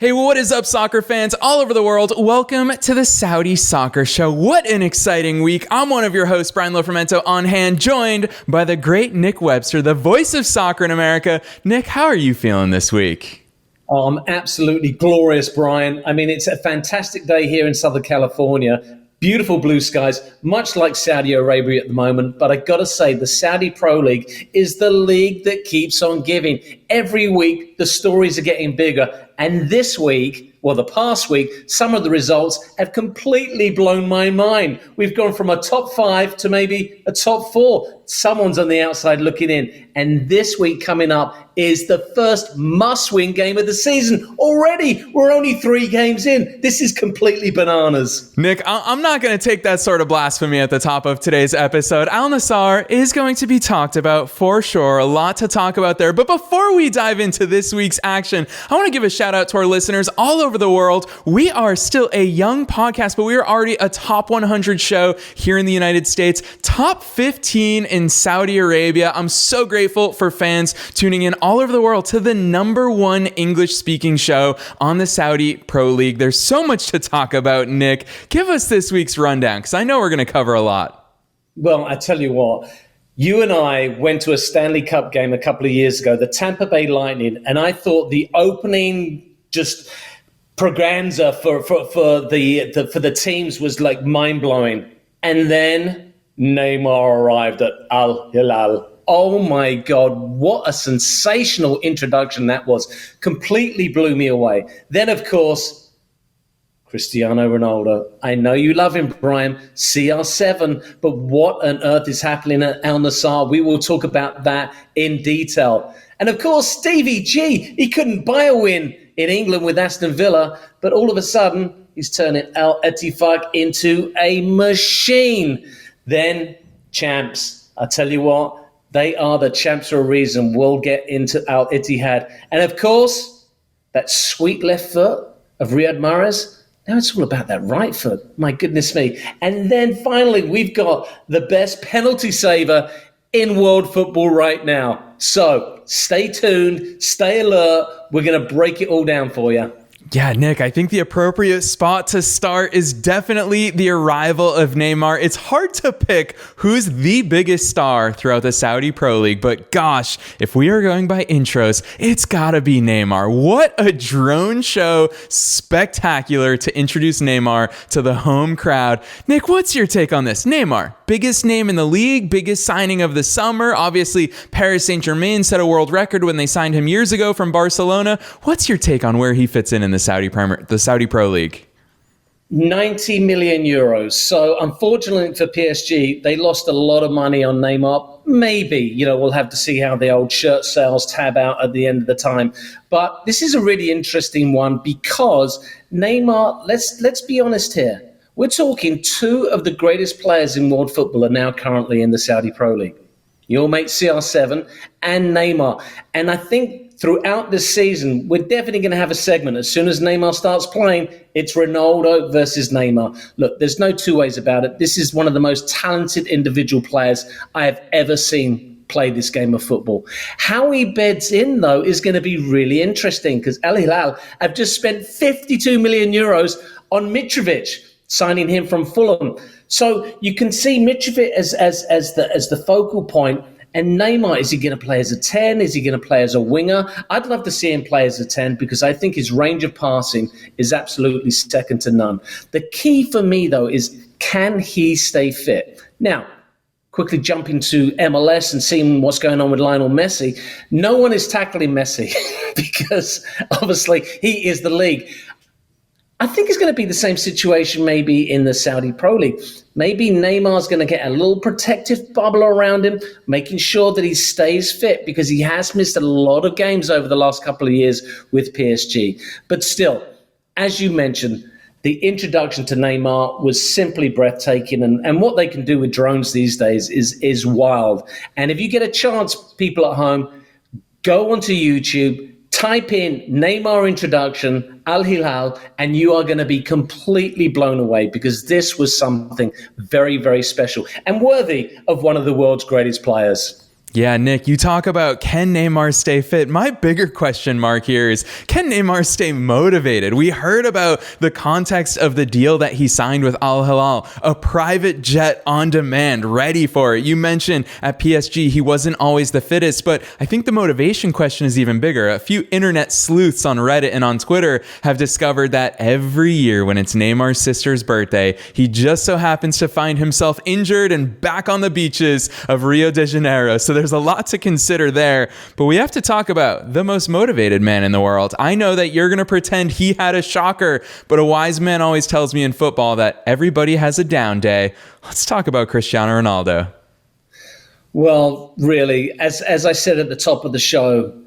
Hey, what is up, soccer fans all over the world? Welcome to the Saudi Soccer Show. What an exciting week. I'm one of your hosts, Brian Lofermento, on hand, joined by the great Nick Webster, the voice of soccer in America. Nick, how are you feeling this week? Oh, I'm absolutely glorious, Brian. I mean, it's a fantastic day here in Southern California. Beautiful blue skies, much like Saudi Arabia at the moment. But I got to say, the Saudi Pro League is the league that keeps on giving. Every week, the stories are getting bigger. And this week, well, the past week, some of the results have completely blown my mind. We've gone from a top 5 to maybe a top 4. Someone's on the outside looking in. And this week coming up is the first must-win game of the season. Already, we're only 3 games in. This is completely bananas. Nick, I'm not going to take that sort of blasphemy at the top of today's episode. Al Nassr is going to be talked about for sure. A lot to talk about there. But before we dive into this week's action, I want to give a shout out to our listeners all over the world. We are still a young podcast, but we are already a top 100 show here in the United States, top 15 in Saudi Arabia. I'm so grateful for fans tuning in all over the world to the #1 English-speaking show on the Saudi Pro League. There's so much to talk about, Nick. Give us this week's rundown, because I know we're going to cover a lot. Well, I tell you what, you and I went to a Stanley Cup game a couple of years ago, the Tampa Bay Lightning, and I thought the opening just proganza for the teams was like mind-blowing. And then Neymar arrived at Al Hilal. Oh my God, what a sensational introduction that was. Completely blew me away. Then, of course, Cristiano Ronaldo. I know you love him, Brian, CR7, but what on earth is happening at Al Nassr? We will talk about that in detail. And of course, Stevie G, he couldn't buy a win in England with Aston Villa, but all of a sudden, he's turning Al Ettifaq into a machine. Then, champs, I tell you what, they are the champs for a reason. We'll get into Al Ittihad. And of course, that sweet left foot of Riyad Mahrez. Now it's all about that right foot. My goodness me. And then finally, we've got the best penalty saver in world football right now. So stay tuned, stay alert. We're going to break it all down for you. Yeah, Nick, I think the appropriate spot to start is definitely the arrival of Neymar. It's hard to pick who's the biggest star throughout the Saudi Pro League, but gosh, if we are going by intros, it's gotta be Neymar. What a drone show. Spectacular to introduce Neymar to the home crowd. Nick, what's your take on this? Neymar, biggest name in the league, biggest signing of the summer. Obviously, Paris Saint-Germain set a world record when they signed him years ago from Barcelona. What's your take on where he fits in the Saudi Pro League? 90 million euros. So unfortunately for PSG, they lost a lot of money on Neymar. Maybe, we'll have to see how the old shirt sales tab out at the end of the time. But this is a really interesting one because Neymar, let's be honest here. We're talking 2 of the greatest players in world football are now currently in the Saudi Pro League. Your mate CR7 and Neymar. And I think throughout this season, we're definitely going to have a segment. As soon as Neymar starts playing, it's Ronaldo versus Neymar. Look, there's no 2 ways about it. This is one of the most talented individual players I have ever seen play this game of football. How he beds in, though, is going to be really interesting because Al Hilal have just spent 52 million euros on Mitrovic, signing him from Fulham. So you can see Mitrovic as the focal point. And Neymar, is he going to play as a 10? Is he going to play as a winger? I'd love to see him play as a 10 because I think his range of passing is absolutely second to none. The key for me, though, is can he stay fit? Now, quickly jump into MLS and seeing what's going on with Lionel Messi. No one is tackling Messi because obviously he is the league. I think it's going to be the same situation maybe in the Saudi Pro League. Maybe Neymar's going to get a little protective bubble around him, making sure that he stays fit because he has missed a lot of games over the last couple of years with PSG. But still, as you mentioned, the introduction to Neymar was simply breathtaking. And what they can do with drones these days is wild. And if you get a chance, people at home, go onto YouTube, type in Neymar introduction, Al Hilal, and you are going to be completely blown away because this was something very, very special and worthy of one of the world's greatest players. Yeah, Nick, you talk about can Neymar stay fit? My bigger question mark here is, can Neymar stay motivated? We heard about the context of the deal that he signed with Al Hilal, a private jet on demand, ready for it. You mentioned at PSG he wasn't always the fittest, but I think the motivation question is even bigger. A few internet sleuths on Reddit and on Twitter have discovered that every year when it's Neymar's sister's birthday, he just so happens to find himself injured and back on the beaches of Rio de Janeiro. So there's a lot to consider there, but we have to talk about the most motivated man in the world. I know that you're going to pretend he had a shocker, but a wise man always tells me in football that everybody has a down day. Let's talk about Cristiano Ronaldo. Well, really, as I said at the top of the show,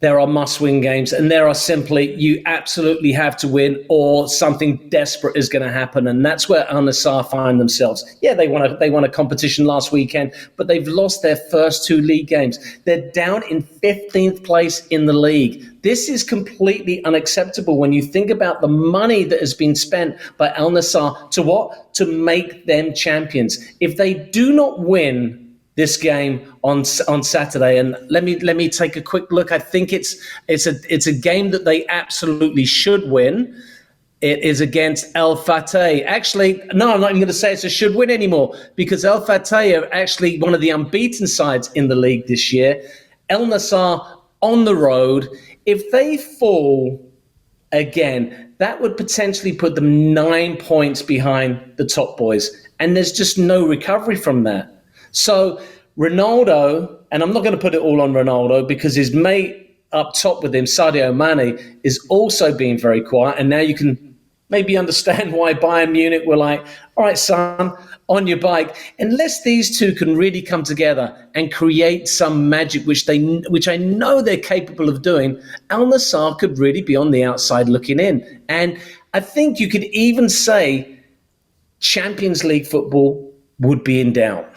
there are must-win games, and there are simply you absolutely have to win, or something desperate is going to happen, and that's where Al Nassr find themselves. Yeah, they won a competition last weekend, but they've lost their first 2 league games. They're down in 15th place in the league. This is completely unacceptable when you think about the money that has been spent by Al Nassr to what? To make them champions. If they do not win this game on Saturday, and let me take a quick look. I think it's a game that they absolutely should win. It is against El Fateh. Actually, no, I'm not even going to say it's a should win anymore, because El Fateh are actually one of the unbeaten sides in the league this year. El Nassr on the road. If they fall again, that would potentially put them 9 points behind the top boys, and there's just no recovery from that. So Ronaldo, and I'm not going to put it all on Ronaldo, because his mate up top with him, Sadio Mane, is also being very quiet. And now you can maybe understand why Bayern Munich were like, all right, son, on your bike. Unless these two can really come together and create some magic, which I know they're capable of doing, Al Nassr could really be on the outside looking in. And I think you could even say Champions League football would be in doubt.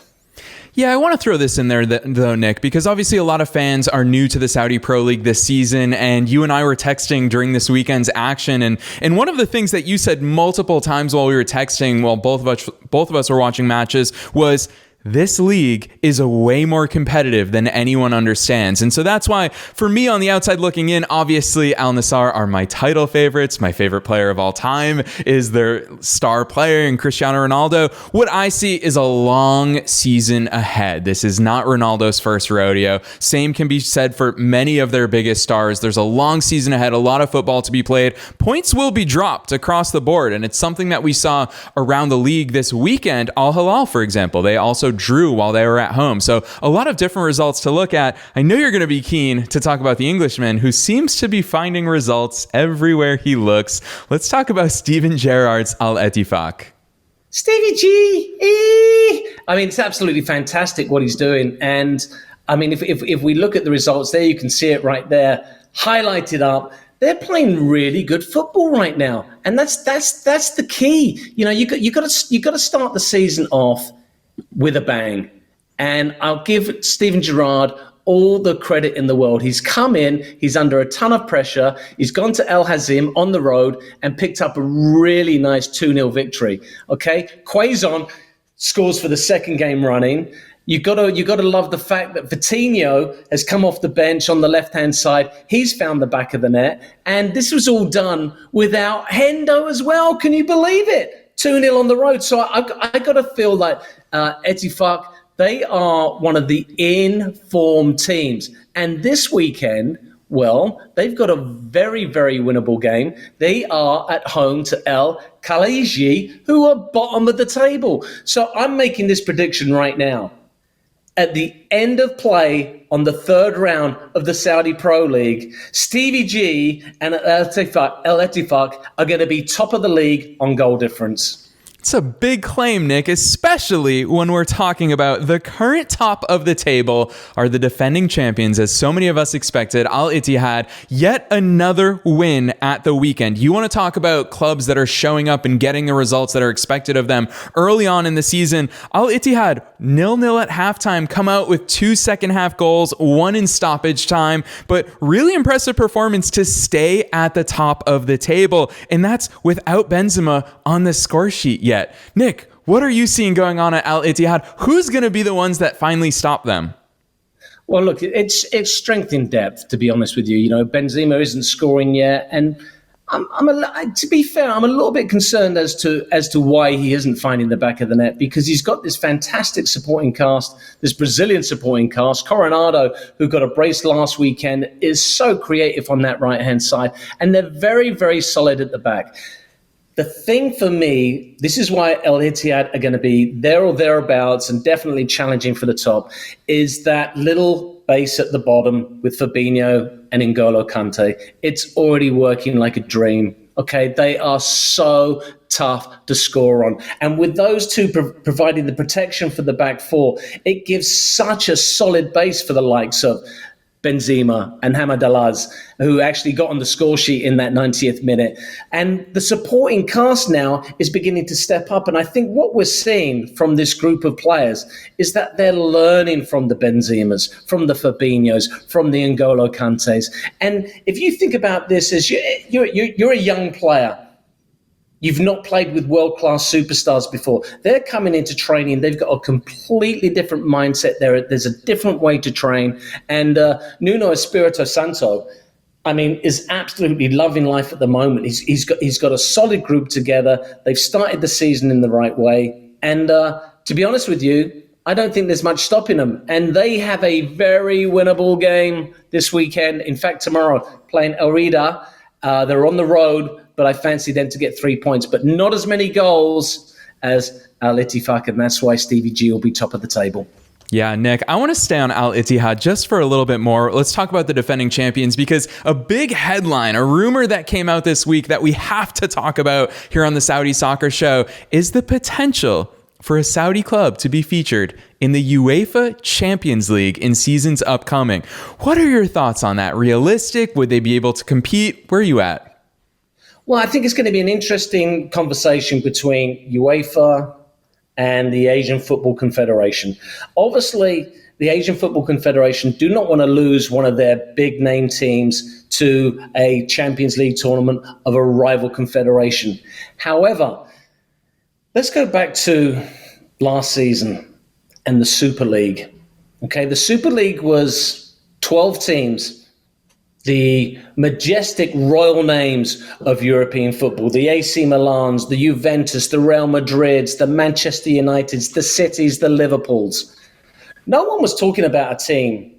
Yeah, I want to throw this in there, though, Nick, because obviously a lot of fans are new to the Saudi Pro League this season, and you and I were texting during this weekend's action, and one of the things that you said multiple times while we were texting, while both of us were watching matches, was this league is a way more competitive than anyone understands. And so that's why, for me on the outside looking in, obviously Al Nassr are my title favorites. My favorite player of all time is their star player in Cristiano Ronaldo. What I see is a long season ahead. This is not Ronaldo's first rodeo. Same can be said for many of their biggest stars. There's a long season ahead, a lot of football to be played. Points will be dropped across the board, and it's something that we saw around the league this weekend. Al Hilal, for example, they also drew while they were at home. So a lot of different results to look at. I know you're going to be keen to talk about the Englishman who seems to be finding results everywhere he looks. Let's talk about Steven Gerrard's Al Ettifaq. Stevie G! I mean, it's absolutely fantastic what he's doing. And I mean, if we look at the results there, you can see it right there, highlighted up. They're playing really good football right now. And that's the key. You know, you got to start the season off with a bang. And I'll give Steven Gerrard all the credit in the world. He's come in, he's under a ton of pressure. He's gone to El Hazim on the road and picked up a really nice 2-0 victory. Okay, Quaison scores for the second game running. You got to love the fact that Vitinho has come off the bench on the left-hand side. He's found the back of the net. And this was all done without Hendo as well. Can you believe it? 2-0 on the road. So I got to feel like Ettifaq, they are one of the in-form teams. And this weekend, well, they've got a very, very winnable game. They are at home to El Khaliji, who are bottom of the table. So I'm making this prediction right now. At the end of play on the third round of the Saudi Pro League, Stevie G and El Ettifaq are going to be top of the league on goal difference. It's a big claim, Nick, especially when we're talking about the current top of the table are the defending champions, as so many of us expected. Al Ittihad, yet another win at the weekend. You want to talk about clubs that are showing up and getting the results that are expected of them early on in the season. Al Ittihad, 0-0 at halftime, come out with 2 second-half goals, 1 in stoppage time, but really impressive performance to stay at the top of the table, and that's without Benzema on the score sheet yet. Nick, what are you seeing going on at Al Ittihad? Who's going to be the ones that finally stop them? Well, look, it's strength in depth, to be honest with you. You know, Benzema isn't scoring yet, and to be fair, I'm a little bit concerned as to why he isn't finding the back of the net, because he's got this fantastic supporting cast, this Brazilian supporting cast. Coronado, who got a brace last weekend, is so creative on that right-hand side, and they're very, very solid at the back. The thing for me, this is why El Ittihad are going to be there or thereabouts and definitely challenging for the top, is that little base at the bottom with Fabinho and N'Golo Kante. It's already working like a dream. Okay, they are so tough to score on. And with those two providing the protection for the back four, it gives such a solid base for the likes of Benzema and Hamad Alaz, who actually got on the score sheet in that 90th minute. And the supporting cast now is beginning to step up. And I think what we're seeing from this group of players is that they're learning from the Benzemas, from the Fabinhos, from the N'Golo Kantes. And if you think about this as you're a young player, you've not played with world-class superstars before. They're coming into training. They've got a completely different mindset. There's a different way to train. And Nuno Espirito Santo, I mean, is absolutely loving life at the moment. He's got a solid group together. They've started the season in the right way. And to be honest with you, I don't think there's much stopping them. And they have a very winnable game this weekend. In fact, tomorrow, playing El Rida. They're on the road, but I fancy them to get 3 points, but not as many goals as Al Ittihad, and that's why Stevie G will be top of the table. Yeah, Nick, I want to stay on Al Ittihad just for a little bit more. Let's talk about the defending champions, because a big headline, a rumor that came out this week that we have to talk about here on the Saudi Soccer Show is the potential for a Saudi club to be featured in the UEFA Champions League in seasons upcoming. What are your thoughts on that? Realistic? Would they be able to compete? Where are you at? Well, I think it's going to be an interesting conversation between UEFA and the Asian Football Confederation. Obviously, the Asian Football Confederation do not want to lose one of their big name teams to a Champions League tournament of a rival confederation. However, let's go back to last season and the Super League. Okay, the Super League was 12 teams, the majestic royal names of European football, the AC Milans, the Juventus, the Real Madrids, the Manchester Uniteds, the Cities, the Liverpools. No one was talking about a team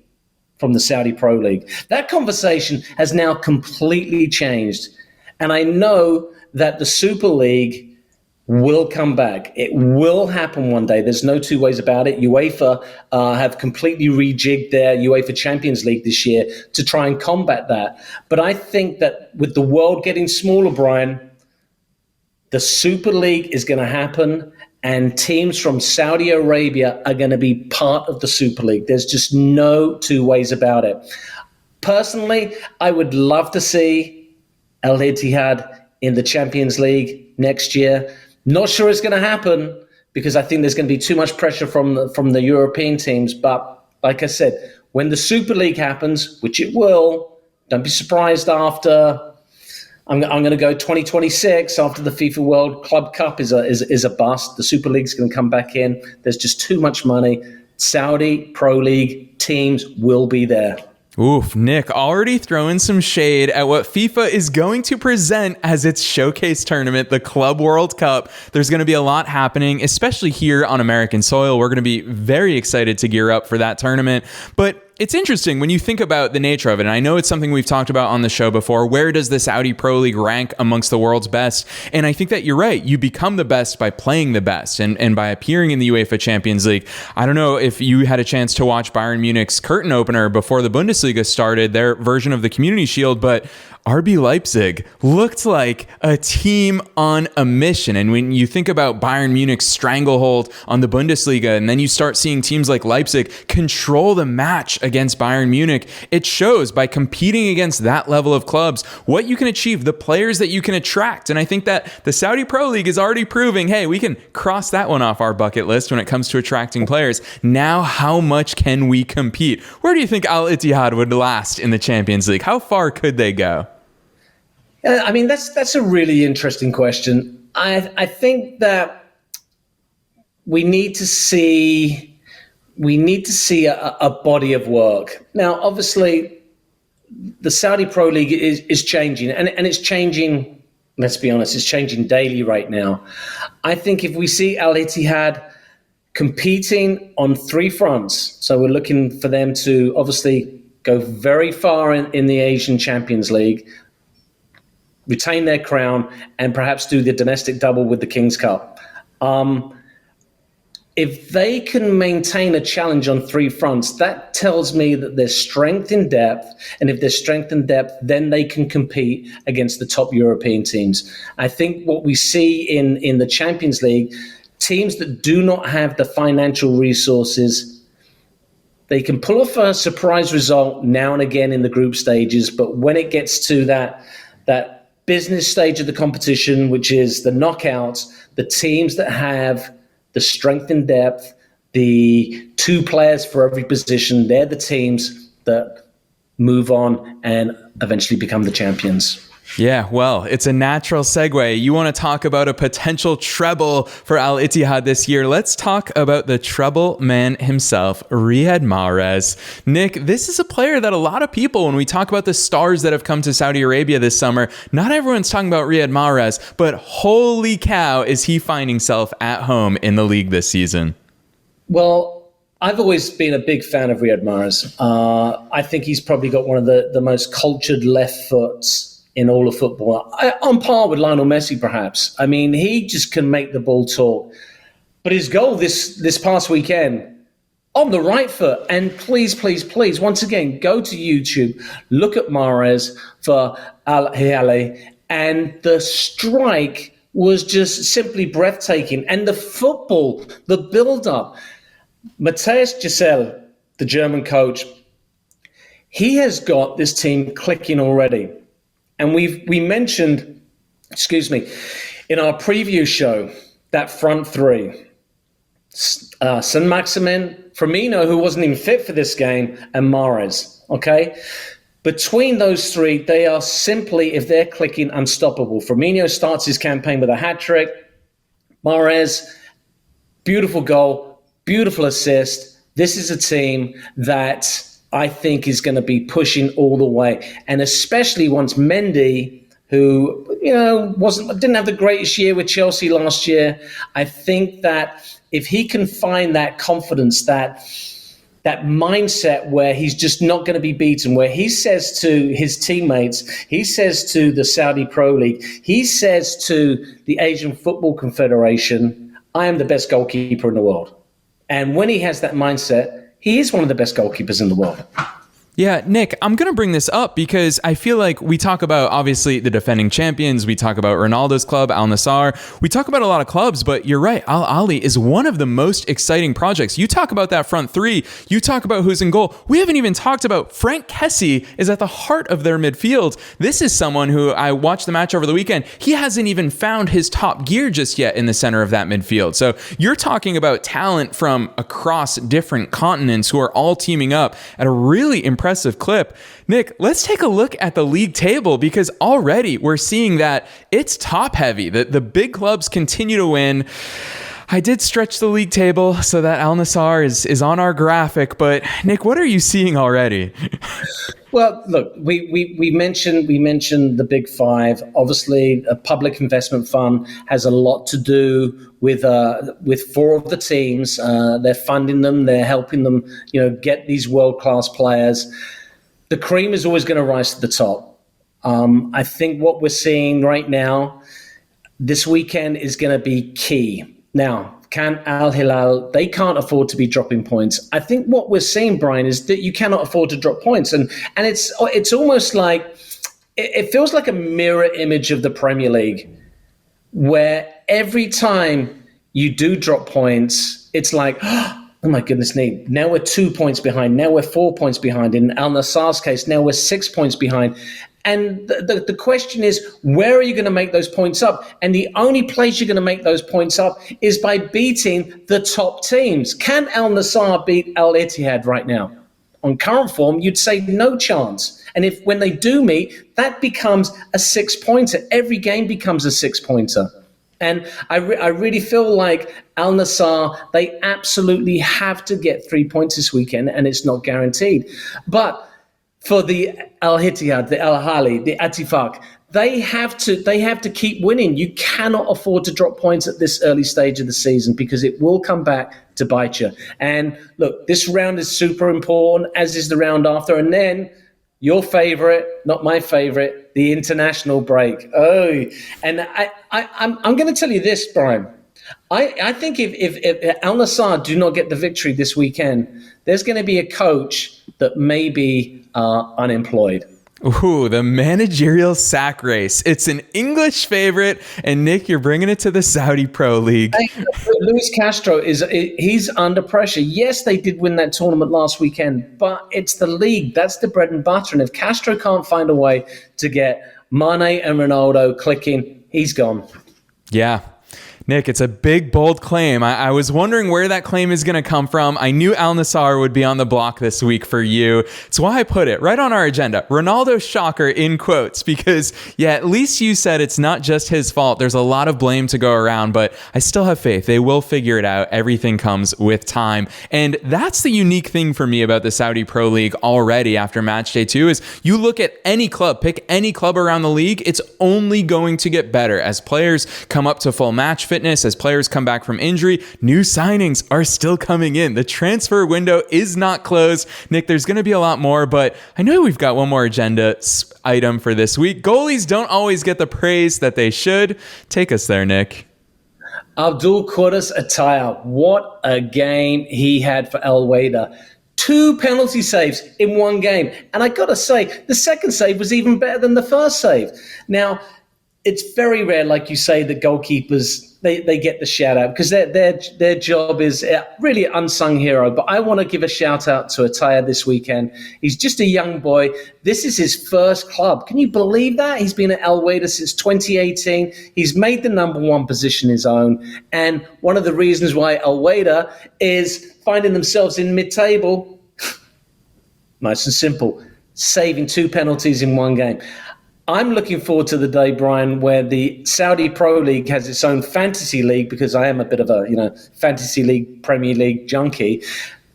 from the Saudi Pro League. That conversation has now completely changed. And I know that the Super League will come back. It will happen one day. There's no two ways about it. UEFA have completely rejigged their UEFA Champions League this year to try and combat that. But I think that with the world getting smaller, Brian, the Super League is going to happen, and teams from Saudi Arabia are going to be part of the Super League. There's just no two ways about it. Personally, I would love to see Al Ittihad in the Champions League next year. Not sure it's going to happen, because I think there's going to be too much pressure from the European teams. But like I said, when the Super League happens, which it will, don't be surprised after, I'm going to go 2026, after the FIFA World Club Cup is a bust. The Super League's going to come back in. There's just too much money. Saudi Pro League teams will be there. Oof, Nick, already throwing some shade at what FIFA is going to present as its showcase tournament, the Club World Cup. There's going to be a lot happening, especially here on American soil. We're going to be very excited to gear up for that tournament. But it's interesting when you think about the nature of it, and I know it's something we've talked about on the show before. Where does the Saudi Pro League rank amongst the world's best? And I think that you're right. You become the best by playing the best and by appearing in the UEFA Champions League. I don't know if you had a chance to watch Bayern Munich's curtain opener before the Bundesliga started, their version of the Community Shield, but RB Leipzig looked like a team on a mission. And when you think about Bayern Munich's stranglehold on the Bundesliga, and then you start seeing teams like Leipzig control the match against Bayern Munich, it shows by competing against that level of clubs what you can achieve, the players that you can attract. And I think that the Saudi Pro League is already proving, hey, we can cross that one off our bucket list when it comes to attracting players. Now, how much can we compete? Where do you think Al Ittihad would last in the Champions League? How far could they go? I mean, that's a really interesting question. I think that we need to see we need to see a body of work. Now, obviously, the Saudi Pro League is changing, and it's changing, let's be honest, it's changing daily right now. I think if we see Al Ittihad competing on three fronts, so we're looking for them to obviously go very far in the Asian Champions League, retain their crown, and perhaps do the domestic double with the King's Cup. If they can maintain a challenge on three fronts, that tells me that there's strength in depth. And if there's strength in depth, then they can compete against the top European teams. I think what we see in the Champions League, teams that do not have the financial resources, they can pull off a surprise result now and again in the group stages. But when it gets to that business stage of the competition, which is the knockouts, the teams that have the strength and depth, the two players for every position, they're the teams that move on and eventually become the champions. Yeah, well, it's a natural segue. You want to talk about a potential treble for Al Ittihad this year. Let's talk about the treble man himself, Riyad Mahrez. Nick, this is a player that a lot of people, when we talk about the stars that have come to Saudi Arabia this summer, not everyone's talking about Riyad Mahrez, but holy cow, is he finding himself at home in the league this season? Well, I've always been a big fan of Riyad Mahrez. I think he's probably got one of the most cultured left foots in all of football, on par with Lionel Messi, perhaps. I mean, he just can make the ball talk. But his goal this past weekend, on the right foot, and please, once again, go to YouTube, look at Mahrez for Al Hilali, and the strike was just simply breathtaking. And the football, the build-up. Matthias Giselle, the German coach, he has got this team clicking already. And we mentioned, in our preview show, that front three. Saint-Maximin, Firmino, who wasn't even fit for this game, and Mahrez, okay? Between those three, they are simply, if they're clicking, unstoppable. Firmino starts his campaign with a hat-trick. Mahrez, beautiful goal, beautiful assist. This is a team that I think is going to be pushing all the way. And especially once Mendy, who, didn't have the greatest year with Chelsea last year, I think that if he can find that confidence, that mindset where he's just not going to be beaten, where he says to his teammates, he says to the Saudi Pro League, he says to the Asian Football Confederation, I am the best goalkeeper in the world. And when he has that mindset, he is one of the best goalkeepers in the world. Yeah, Nick, I'm going to bring this up because I feel like we talk about, obviously, the defending champions. We talk about Ronaldo's club, Al Nassr. We talk about a lot of clubs, but you're right. Al Ahly is one of the most exciting projects. You talk about that front three. You talk about who's in goal. We haven't even talked about Frank Kessie is at the heart of their midfield. This is someone who I watched the match over the weekend. He hasn't even found his top gear just yet in the center of that midfield. So you're talking about talent from across different continents who are all teaming up at a really impressive clip. Nick, let's take a look at the league table because already we're seeing that it's top heavy. The big clubs continue to win. I did stretch the league table so that Al Nassr is on our graphic, but Nick, what are you seeing already? Well, look, we mentioned the big five. Obviously, a public investment fund has a lot to do with four of the teams. They're funding them. They're helping them, get these world-class players. The cream is always going to rise to the top. I think what we're seeing right now, this weekend is going to be key. Now, can Al Hilal, they can't afford to be dropping points. I think what we're seeing, Brian, is that you cannot afford to drop points. And it's almost like, it feels like a mirror image of the Premier League, where every time you do drop points, it's like, oh my goodness me, now we're 2 points behind. Now we're 4 points behind. In Al Nassr's case, now we're 6 points behind. And the question is, where are you going to make those points up? And the only place you're going to make those points up is by beating the top teams. Can Al Nassr beat Al Ittihad right now? On current form, you'd say no chance. And when they do meet, that becomes a 6-pointer. Every game becomes a 6-pointer. And I really feel like Al Nassr, they absolutely have to get 3 points this weekend, and it's not guaranteed. But for the Al Ittihad, the Al Ahly, the Attifaq, they have to keep winning. You cannot afford to drop points at this early stage of the season because it will come back to bite you. And look, this round is super important, as is the round after. And then your favorite, not my favorite, the international break. Oh, and I'm going to tell you this, Brian. I think if Al Nassr do not get the victory this weekend, there's going to be a coach that may be unemployed. Ooh, the managerial sack race. It's an English favorite, and Nick, you're bringing it to the Saudi Pro League. Luis Castro he's under pressure. Yes, they did win that tournament last weekend, but it's the league. That's the bread and butter. And if Castro can't find a way to get Mane and Ronaldo clicking, he's gone. Yeah. Nick, it's a big, bold claim. I was wondering where that claim is going to come from. I knew Al Nassr would be on the block this week for you. It's why I put it right on our agenda. Ronaldo shocker in quotes, because, yeah, at least you said it's not just his fault. There's a lot of blame to go around, but I still have faith. They will figure it out. Everything comes with time. And that's the unique thing for me about the Saudi Pro League already after match day 2 is you look at any club, pick any club around the league, it's only going to get better as players come up to full match fitness, as players come back from injury. New signings are still coming in. The transfer window is not closed. Nick, there's going to be a lot more, but I know we've got one more agenda item for this week. Goalies don't always get the praise that they should. Take us there, Nick. Abdul Quddus Ataya, what a game he had for Al Wahda. 2 penalty saves in one game. And I got to say, the second save was even better than the first save. Now, it's very rare, like you say, that goalkeepers, they get the shout out because their job is really unsung hero. But I want to give a shout out to Ataya this weekend. He's just a young boy. This is his first club. Can you believe that? He's been at Al Wahda since 2018. He's made the number 1 position his own. And one of the reasons why Al Wahda is finding themselves in mid-table, nice and simple, saving 2 penalties in one game. I'm looking forward to the day, Brian, where the Saudi Pro League has its own fantasy league, because I am a bit of a, fantasy league, Premier League junkie.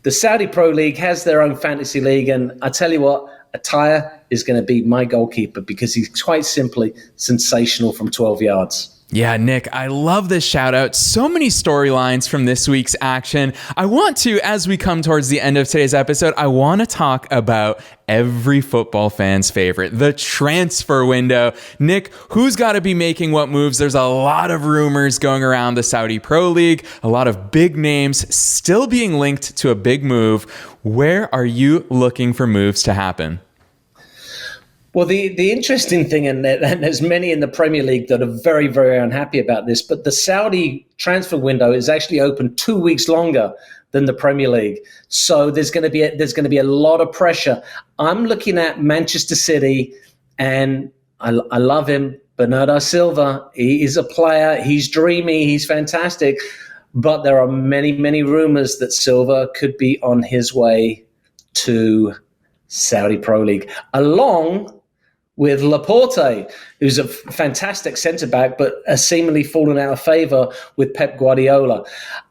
The Saudi Pro League has their own fantasy league, and I tell you what, Ataya is going to be my goalkeeper because he's quite simply sensational from 12 yards. Yeah, Nick, I love this shout out. So many storylines from this week's action. I want to, as we come towards the end of today's episode, I want to talk about every football fan's favorite, the transfer window. Nick, who's got to be making what moves? There's a lot of rumors going around the Saudi Pro League, a lot of big names still being linked to a big move. Where are you looking for moves to happen? Well, the interesting thing, and there's many in the Premier League that are very, very unhappy about this, but the Saudi transfer window is actually open 2 weeks longer than the Premier League. So there's going to be a lot of pressure. I'm looking at Manchester City, and I love him, Bernardo Silva. He is a player. He's dreamy. He's fantastic. But there are many, many rumors that Silva could be on his way to Saudi Pro League, along with Laporte, who's a fantastic centre-back, but has seemingly fallen out of favour with Pep Guardiola.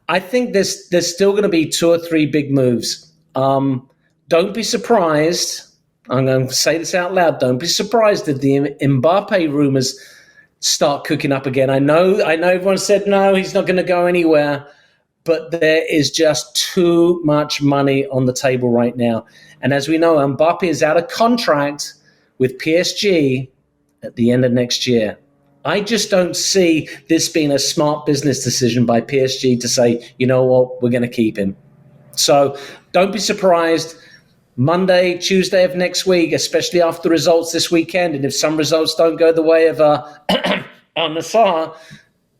I think there's still going to be 2 or 3 big moves. Don't be surprised. I'm going to say this out loud. Don't be surprised if the Mbappe rumours start cooking up again. I know everyone said no, he's not going to go anywhere, but there is just too much money on the table right now. And as we know, Mbappe is out of contract with PSG at the end of next year. I just don't see this being a smart business decision by PSG to say, you know what, we're going to keep him. So don't be surprised. Monday, Tuesday of next week, especially after the results this weekend, and if some results don't go the way of Al Nassr,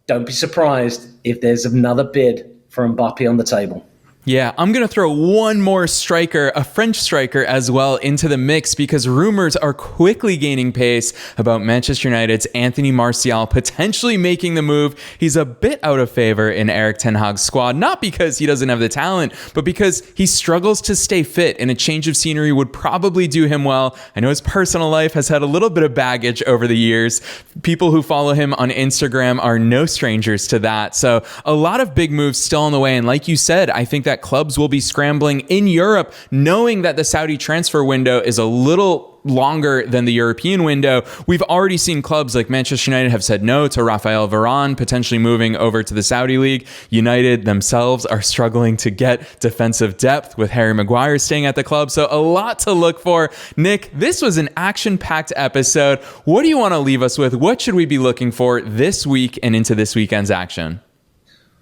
don't be surprised if there's another bid for Mbappe on the table. Yeah, I'm going to throw one more striker, a French striker as well, into the mix because rumors are quickly gaining pace about Manchester United's Anthony Martial potentially making the move. He's a bit out of favor in Erik ten Hag's squad, not because he doesn't have the talent, but because he struggles to stay fit, and a change of scenery would probably do him well. I know his personal life has had a little bit of baggage over the years. People who follow him on Instagram are no strangers to that. So a lot of big moves still on the way. And like you said, I think that clubs will be scrambling in Europe, knowing that the Saudi transfer window is a little longer than the European window. We've already seen clubs like Manchester United have said no to Rafael Varane potentially moving over to the Saudi League. United themselves are struggling to get defensive depth with Harry Maguire staying at the club. So a lot to look for. Nick, this was an action-packed episode. What do you want to leave us with? What should we be looking for this week and into this weekend's action?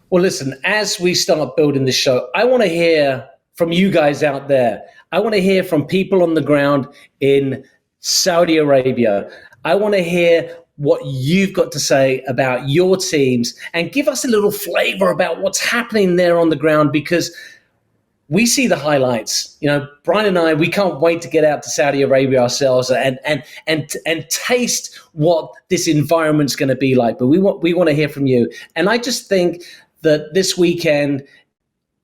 Well, listen, as we start building the show, I want to hear from you guys out there. I want to hear from people on the ground in Saudi Arabia. I want to hear what you've got to say about your teams and give us a little flavor about what's happening there on the ground, because we see the highlights. You know, Brian and I, we can't wait to get out to Saudi Arabia ourselves and taste what this environment's going to be like. But we want to hear from you. And I just think that this weekend,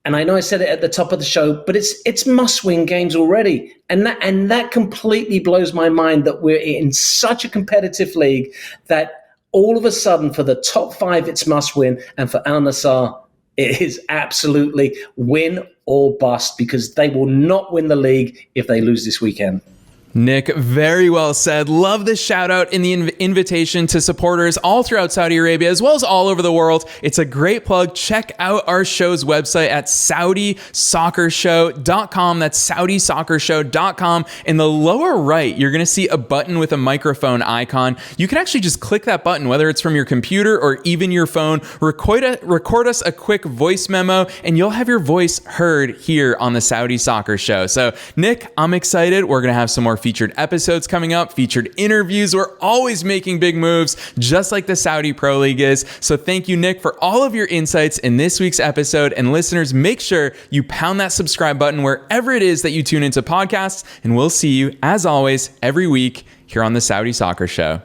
and I know I said it at the top of the show, but it's must-win games already. And that completely blows my mind that we're in such a competitive league that all of a sudden for the top 5, it's must-win. And for Al Nassr, it is absolutely win or bust, because they will not win the league if they lose this weekend. Nick, very well said. Love the shout out in the invitation to supporters all throughout Saudi Arabia, as well as all over the world. It's a great plug. Check out our show's website at SaudiSoccerShow.com. That's SaudiSoccerShow.com. In the lower right, you're going to see a button with a microphone icon. You can actually just click that button, whether it's from your computer or even your phone. Record us a quick voice memo, and you'll have your voice heard here on the Saudi Soccer Show. So, Nick, I'm excited. We're going to have some more featured episodes coming up, featured interviews. We're always making big moves, just like the Saudi Pro League is. So thank you, Nick, for all of your insights in this week's episode. And listeners, make sure you pound that subscribe button wherever it is that you tune into podcasts. And we'll see you, as always, every week here on the Saudi Soccer Show.